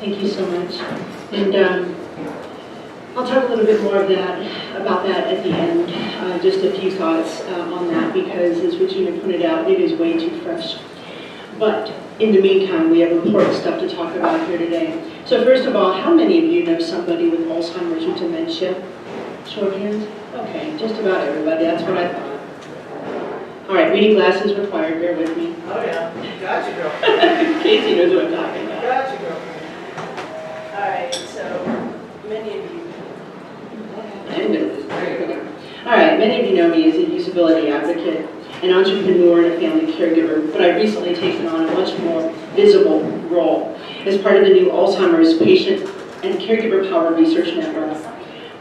Thank you so much. And I'll talk a little bit more about that at the end. Just a few thoughts on that, because as Regina pointed out, it is way too fresh. But in the meantime, we have important stuff to talk about here today. So first of all, how many of you know somebody with Alzheimer's or dementia? Show of hands? Okay, just about everybody. That's what I thought. All right, reading glasses required. Bear with me. Oh yeah, gotcha, girl. Casey knows what I'm talking about. Gotcha, girl. All right, so many of you. I know this. All right, many of you know me as a usability advocate, an entrepreneur, and a family caregiver, but I've recently taken on a much more visible role as part of the new Alzheimer's Patient and Caregiver Powered Research Network.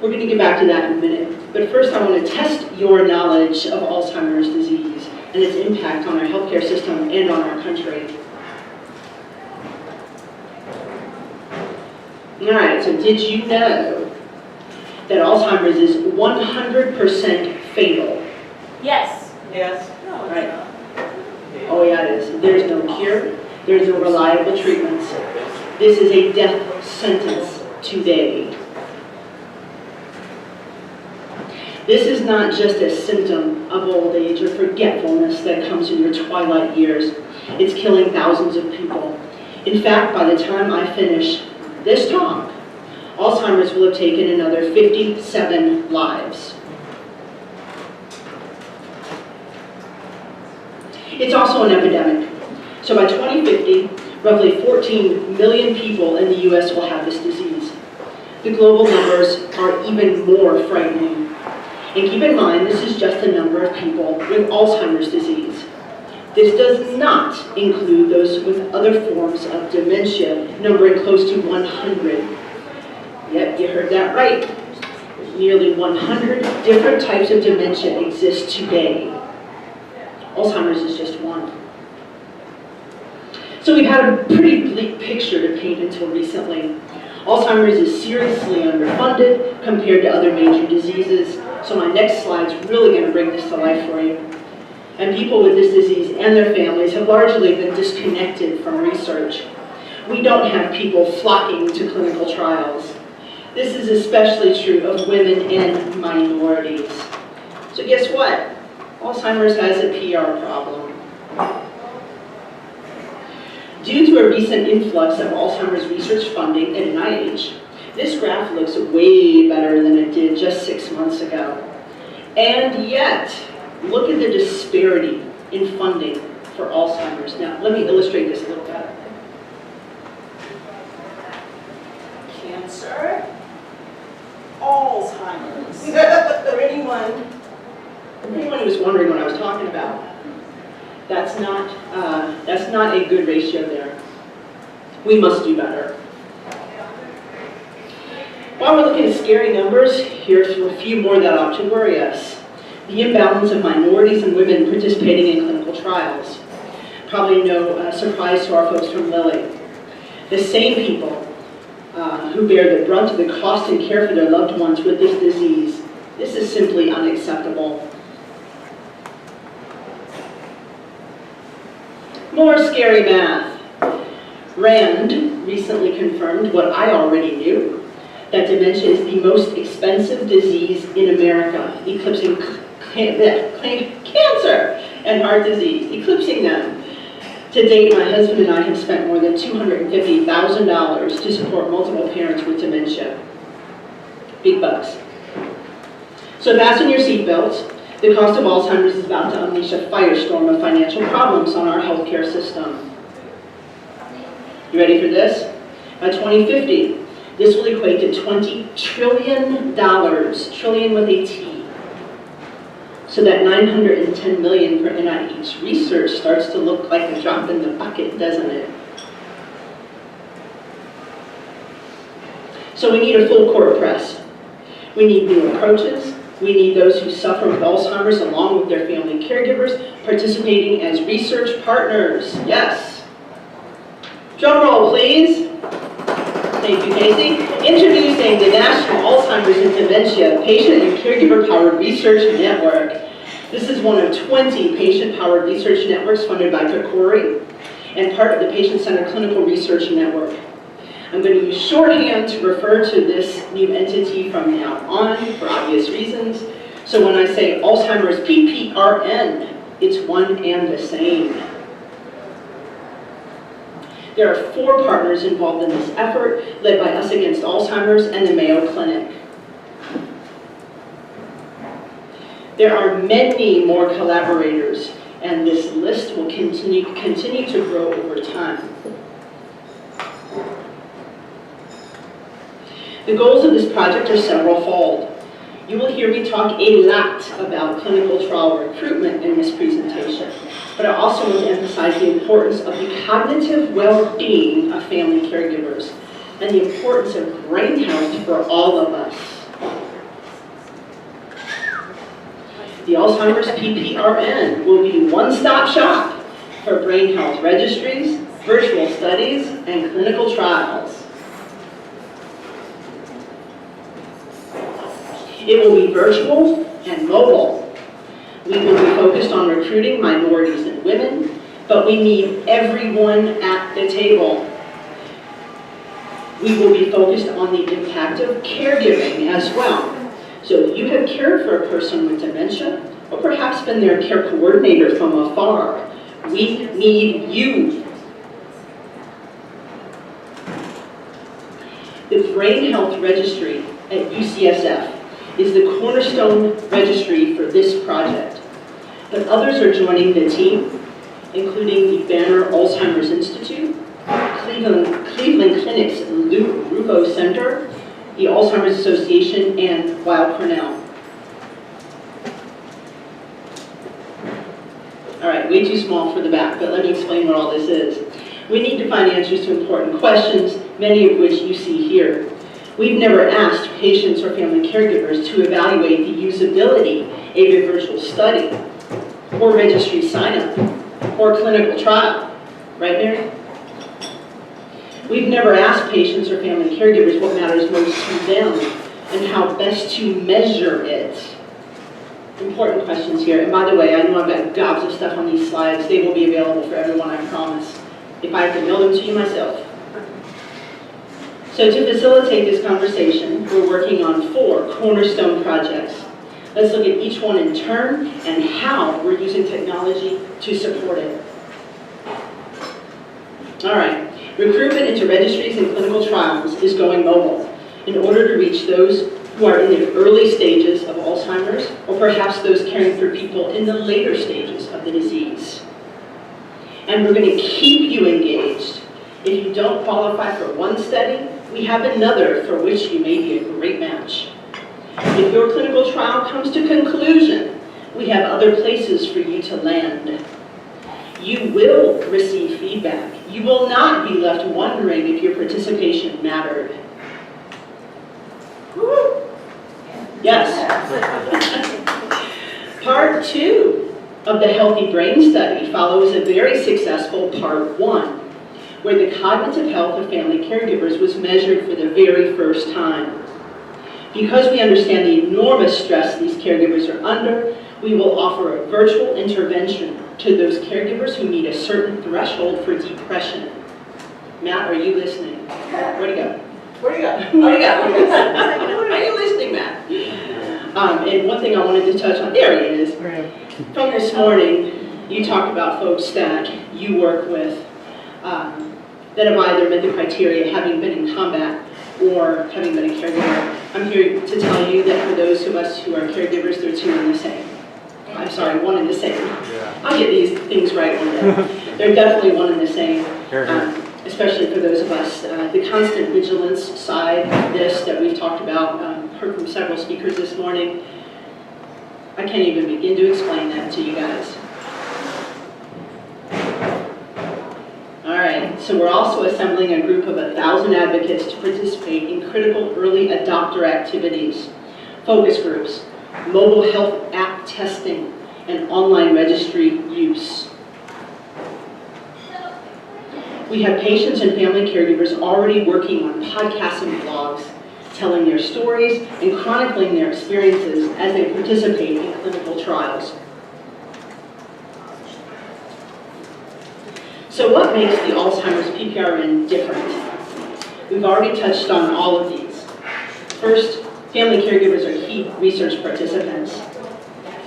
We're going to get back to that in a minute, but first I want to test your knowledge of Alzheimer's disease and its impact on our healthcare system and on our country. All right, so did you know that Alzheimer's is 100% fatal? Yes. Yes. No, it's Right. not. Oh yeah, it is. There's no cure. There's no reliable treatments. This is a death sentence today. This is not just a symptom of old age or forgetfulness that comes in your twilight years. It's killing thousands of people. In fact, by the time I finish this talk, Alzheimer's will have taken another 57 lives. It's also an epidemic. So by 2050, roughly 14 million people in the US will have this disease. The global numbers are even more frightening. And keep in mind, this is just the number of people with Alzheimer's disease. This does not include those with other forms of dementia, numbering close to 100. Yep, you heard that right. Nearly 100 different types of dementia exist today. Alzheimer's is just one. So we've had a pretty bleak picture to paint until recently. Alzheimer's is seriously underfunded compared to other major diseases. So my next slide's really going to bring this to life for you. And people with this disease and their families have largely been disconnected from research. We don't have people flocking to clinical trials. This is especially true of women and minorities. So guess what? Alzheimer's has a PR problem. Due to a recent influx of Alzheimer's research funding at NIH, this graph looks way better than it did just 6 months ago. And yet, look at the disparity in funding for Alzheimer's. Now, let me illustrate this a little better. Cancer, Alzheimer's. For anyone who was wondering what I was talking about, that's not a good ratio there. We must do better. While we're looking at scary numbers, here's a few more that ought to worry us. The imbalance of minorities and women participating in clinical trials. Probably no surprise to our folks from Lilly. The same people who bear the brunt of the cost and care for their loved ones with this disease. This is simply unacceptable. More scary math. Rand recently confirmed what I already knew, that dementia is the most expensive disease in America, eclipsing cancer and heart disease, eclipsing them. To date, my husband and I have spent more than $250,000 to support multiple parents with dementia. Big bucks. So fasten your seatbelts. The cost of Alzheimer's is about to unleash a firestorm of financial problems on our healthcare system. You ready for this? By 2050, this will equate to $20 trillion, trillion with a T. So that $910 million for NIH research starts to look like a drop in the bucket, doesn't it? So we need a full court press. We need new approaches. We need those who suffer with Alzheimer's along with their family caregivers participating as research partners. Yes. Drum roll, please. Thank you, Casey. Introducing the National Alzheimer's and Dementia Patient and Caregiver Powered Research Network. This is one of 20 patient-powered research networks funded by PCORI and part of the Patient-Centered Clinical Research Network. I'm going to use shorthand to refer to this new entity from now on for obvious reasons. So when I say Alzheimer's PPRN, it's one and the same. There are 4 partners involved in this effort, led by Us Against Alzheimer's and the Mayo Clinic. There are many more collaborators, and this list will continue to grow over time. The goals of this project are several-fold. You will hear me talk a lot about clinical trial recruitment in this presentation, but I also want to emphasize the importance of the cognitive well-being of family caregivers and the importance of brain health for all of us. The Alzheimer's PPRN will be one-stop shop for brain health registries, virtual studies, and clinical trials. It will be virtual and mobile. We will be focused on recruiting minorities and women, but we need everyone at the table. We will be focused on the impact of caregiving as well. So if you have cared for a person with dementia, or perhaps been their care coordinator from afar, we need you. The Brain Health Registry at UCSF is the cornerstone registry for this project. But others are joining the team, including the Banner Alzheimer's Institute, Cleveland Clinic's Rufo Center, the Alzheimer's Association, and Weill Cornell. All right, way too small for the back, but let me explain what all this is. We need to find answers to important questions, many of which you see here. We've never asked patients or family caregivers to evaluate the usability of a virtual study, or registry sign-up, or clinical trial. Right, Mary? We've never asked patients or family caregivers what matters most to them and how best to measure it. Important questions here. And by the way, I know I've got gobs of stuff on these slides. They will be available for everyone, I promise, if I have to mail them to you myself. So to facilitate this conversation, we're working on 4 cornerstone projects. Let's look at each one in turn and how we're using technology to support it. All right. Recruitment into registries and clinical trials is going mobile in order to reach those who are in the early stages of Alzheimer's, or perhaps those caring for people in the later stages of the disease. And we're going to keep you engaged. If you don't qualify for one study, we have another for which you may be a great match. If your clinical trial comes to conclusion, we have other places for you to land. You will receive feedback. You will not be left wondering if your participation mattered. Woo! Yes. Part 2 of the Healthy Brain Study follows a very successful Part 1, where the cognitive health of family caregivers was measured for the very first time. Because we understand the enormous stress these caregivers are under, we will offer a virtual intervention to those caregivers who meet a certain threshold for depression. Matt, are you listening? Where'd he go? Where'd he go? Where'd he go? Are you listening, Matt? And one thing I wanted to touch on, there he is. From this morning, you talked about folks that you work with that have either met the criteria having been in combat or having been a caregiver. I'm here to tell you that for those of us who are caregivers, they're 2 and the same. I'm sorry, 1 and the same. Yeah. I'll get these things right one day. They're definitely 1 and the same, especially for those of us. The constant vigilance side of this that we've talked about, heard from several speakers this morning. I can't even begin to explain that to you guys. All right, so we're also assembling a group of 1,000 advocates to participate in critical early adopter activities, focus groups, mobile health app testing, and online registry use. We have patients and family caregivers already working on podcasts and blogs, telling their stories and chronicling their experiences as they participate in clinical trials. So what makes the Alzheimer's PPRN different? We've already touched on all of these. First, family caregivers are key research participants.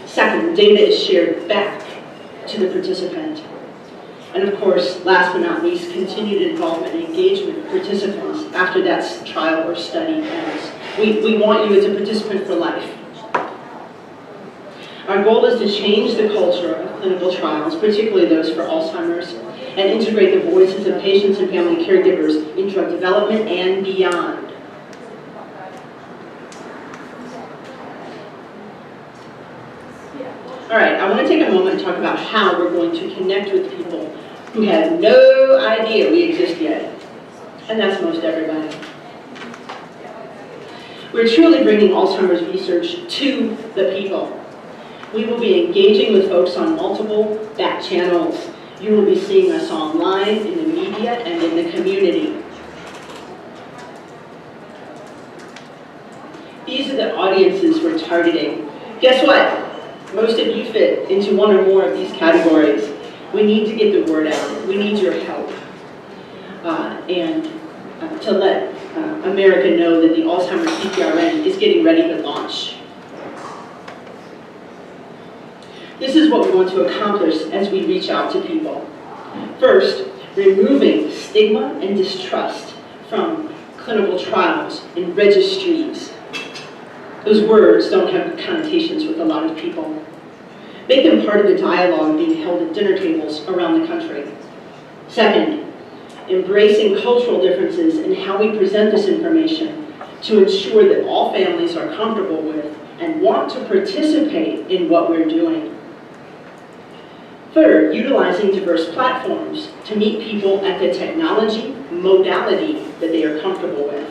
Second, data is shared back to the participant. And of course, last but not least, continued involvement and engagement of participants after that trial or study ends. We want you as a participant for life. Our goal is to change the culture of clinical trials, particularly those for Alzheimer's, and integrate the voices of patients and family caregivers in drug development and beyond. All right, I want to take a moment and talk about how we're going to connect with people who have no idea we exist yet. And that's most everybody. We're truly bringing Alzheimer's research to the people. We will be engaging with folks on multiple back channels. You will be seeing us online, in the media, and in the community. These are the audiences we're targeting. Guess what? Most of you fit into one or more of these categories. We need to get the word out. We need your help. And to let America know that the Alzheimer's PPRN is getting ready to launch. This is what we want to accomplish as we reach out to people. First, removing stigma and distrust from clinical trials and registries. Those words don't have connotations with a lot of people. Make them part of the dialogue being held at dinner tables around the country. Second, embracing cultural differences in how we present this information to ensure that all families are comfortable with and want to participate in what we're doing. Third, utilizing diverse platforms to meet people at the technology modality that they are comfortable with.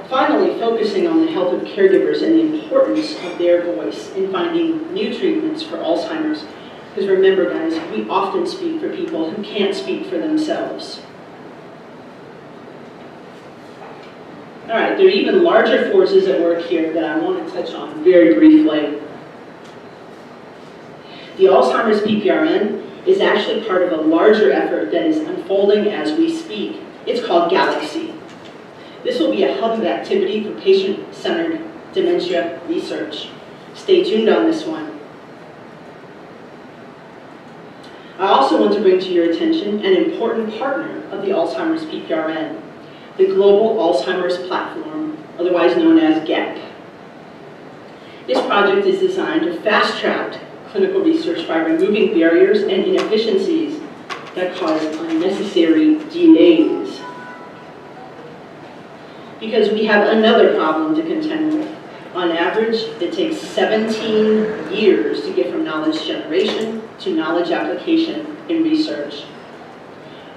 Finally, focusing on the health of caregivers and the importance of their voice in finding new treatments for Alzheimer's. Because remember, guys, we often speak for people who can't speak for themselves. All right, there are even larger forces at work here that I want to touch on very briefly. The Alzheimer's PPRN is actually part of a larger effort that is unfolding as we speak. It's called Galaxy. This will be a hub of activity for patient-centered dementia research. Stay tuned on this one. I also want to bring to your attention an important partner of the Alzheimer's PPRN, the Global Alzheimer's Platform, otherwise known as GAP. This project is designed to fast-track clinical research by removing barriers and inefficiencies that cause unnecessary delays. Because we have another problem to contend with. On average, it takes 17 years to get from knowledge generation to knowledge application in research.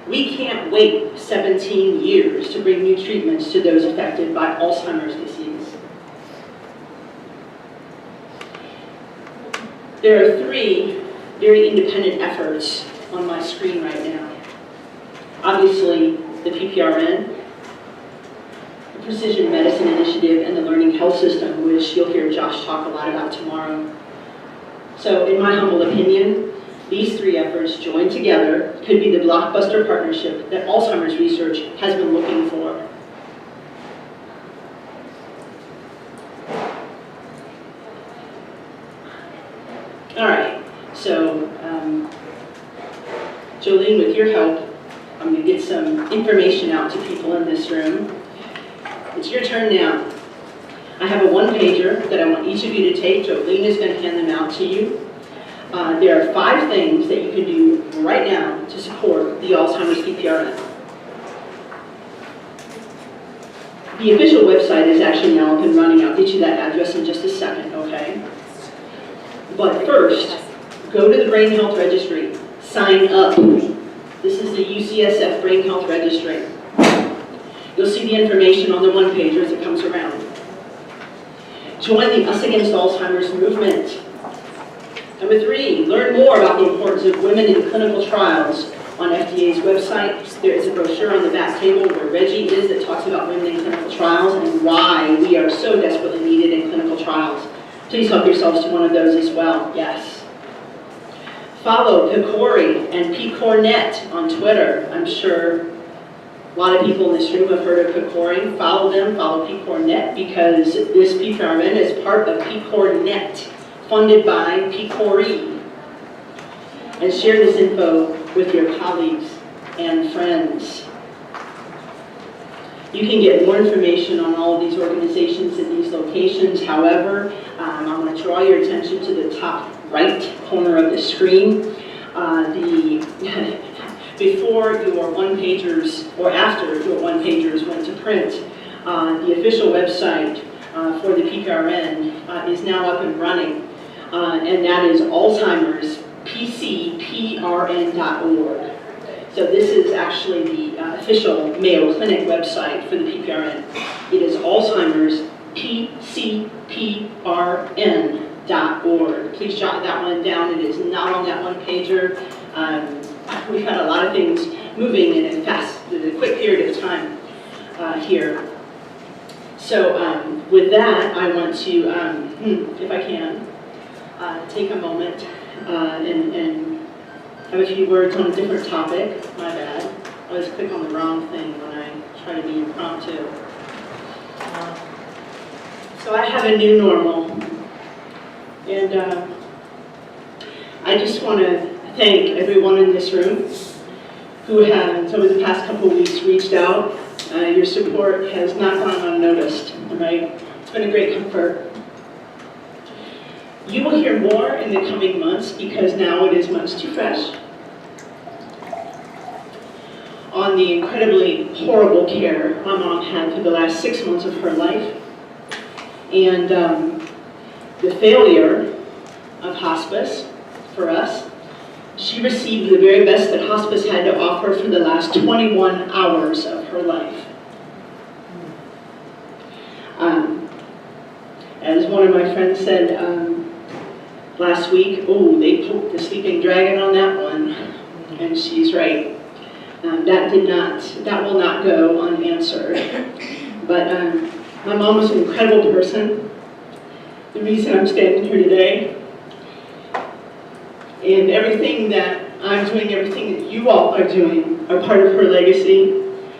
We can't wait 17 years to bring new treatments to those affected by Alzheimer's disease. There are three very independent efforts on my screen right now. Obviously, the PPRN, the Precision Medicine Initiative, and the Learning Health System, which you'll hear Josh talk a lot about tomorrow. So in my humble opinion, these three efforts joined together could be the blockbuster partnership that Alzheimer's research has been looking for. All right, so Jolene, with your help, I'm going to get some information out to people in this room. It's your turn now. I have a one-pager that I want each of you to take. Jolene is going to hand them out to you. There are 5 things that you can do right now to support the Alzheimer's PPRN. The official website is actually now up and running. I'll get you that address in just a second, okay? But first, go to the Brain Health Registry. Sign up. This is the UCSF Brain Health Registry. You'll see the information on the one-pager as it comes around. Join the Us Against Alzheimer's movement. Number 3, learn more about the importance of women in clinical trials. On FDA's website, there is a brochure on the back table where Reggie is that talks about women in clinical trials and why we are so desperately needed in clinical trials. Please help yourselves to one of those as well. Yes. Follow Picori and P. Cornett on Twitter. I'm sure A lot of people in this room have heard of PCORing. Follow them, follow PCORnet, because this PPRN is part of PCORnet, funded by PCORE. And share this info with your colleagues and friends. You can get more information on all of these organizations at these locations. However, I want to draw your attention to the top right corner of the screen. Before your one-pagers, or after your one-pagers went to print, the official website for the PPRN is now up and running, and that is Alzheimer's PCPRN.org. So this is actually the official Mayo Clinic website for the PPRN. It is Alzheimer's PCPRN.org. Please jot that one down. It is not on that one-pager. We've had a lot of things moving in a quick period of time here. So with that, I want to, if I can, take a moment and have a few words on a different topic. My bad. I always click on the wrong thing when I try to be impromptu. So I have a new normal. And I just want to thank everyone in this room who has, over the past couple of weeks, reached out. Your support has not gone unnoticed, right? It's been a great comfort. You will hear more in the coming months because now it is months too fresh on the incredibly horrible care my mom had for the last 6 months of her life and the failure of hospice for us. She received the very best that hospice had to offer for the last 21 hours of her life. As one of my friends said last week, oh, they poked the sleeping dragon on that one, and she's right. That will not go unanswered. But my mom was an incredible person. The reason I'm standing here today, and everything that I'm doing, everything that you all are doing, are part of her legacy.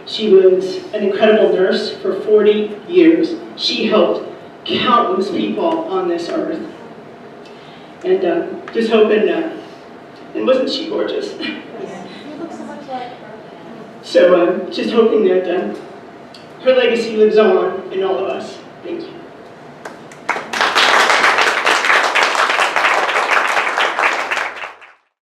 She was an incredible nurse for 40 years. She helped countless people on this earth. And just hoping, and wasn't she gorgeous? You look so much like her. So just hoping that her legacy lives on in all of us. Thank you.